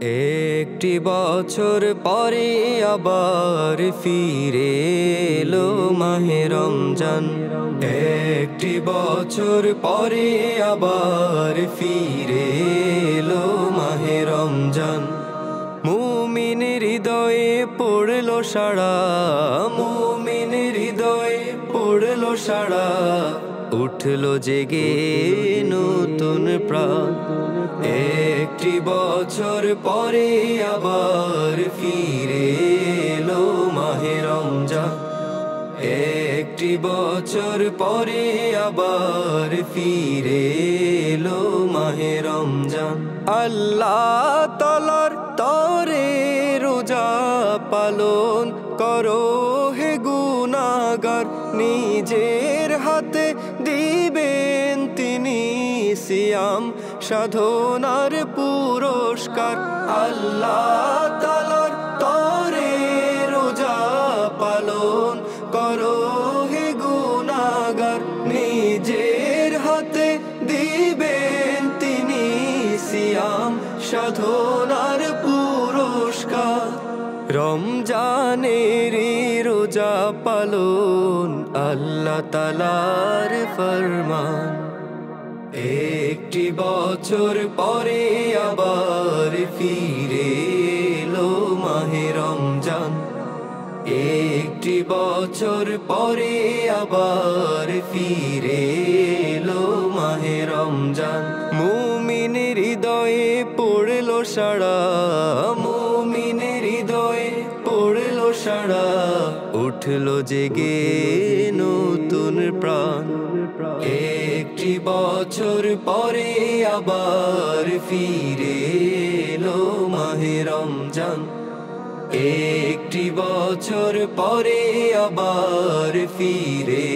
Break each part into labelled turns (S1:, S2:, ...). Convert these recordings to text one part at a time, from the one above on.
S1: একটি বছর পরে আবার ফিরে এলো মাহে রমজান। একটি বছর পরে আবার ফিরে এলো মাহে রমজান। মুমিন হৃদয়ে পড়লো সাড়া, মুমিন হৃদয়ে পড়লো সাড়া, উঠলো জেগে নতুন প্রাণ। একটি বছর পরে আবার ফিরে এলো মাহে রমজান। একটি বছর পরে আবার ফিরে এলো মাহে রমজান। আল্লাহ তাআলার তরে রোজা পালন করো হে গুনাহগার, নিজের হাতে দিবেন তিনি সিয়াম সাধনার পুরস্কার। আল্লাহ তাআলার তরে রোজা পালন করো হে গুনাহগার, নিজের হাতে দিবেন তিনি সিয়াম সাধনার পুরস্কার। রমজানের রোজা পালন আল্লাহ তাআলার ফরমান। একটি বছর পরে আবার ফিরে এলো মাহে রমজান। একটি বছর পরে আবার ফিরে এলো মাহে রমজান। মুমিন হৃদয়ে পড়লো সাড়া, মুমিন হৃদয়ে পড়লো সাড়া, উঠলো জেগে নতুন প্রাণ। একটি বছর পরে আবার ফিরে এলো মাহে রমজান। একটি বছর পরে আবার ফিরে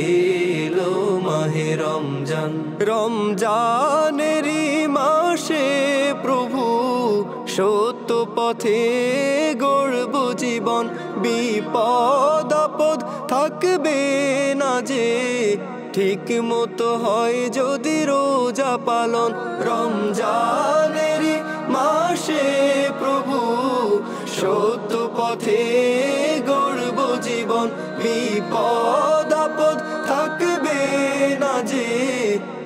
S1: এলো মাহে রমজান। রমজানেরই মাসে প্রভু সত্য পথে গড়ব জীবন, বিপদ আপদ থাকবে না যে, ঠিক মতো হয় যদি রোজা পালন। রমজানেরই মাসে প্রভু সত্য পথে গড়ব জীবন, বিপদ আপদ থাকবে না যে,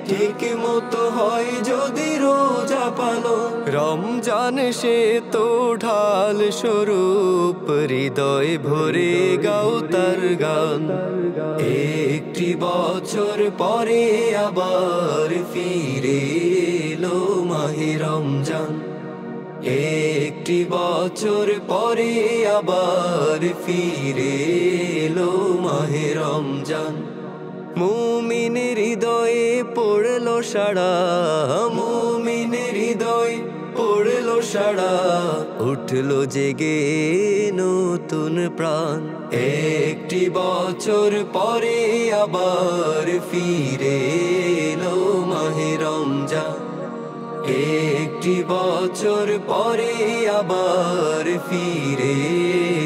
S1: ঠিক মতো হয় যদি রোজা পালন। রমজান সে তো ঢাল স্বরূপ, হৃদয় ভরে গাও তার গান। একটি বছর পরে আবার ফিরে এলো মাহে রমজান। একটি বছর পরে আবার ফিরে এলো মাহে রমজান। মুমিন হৃদয়ে পড়লো সাড়া, মুমিন হৃদয়ে পড়লো সাড়া, উঠলো জেগে নতুন প্রাণ। একটি বছর পরে আবার ফিরে এলো মাহে রমজান। একটি বছর পরে আবার ফিরে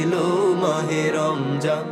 S1: এলো মাহে রমজান।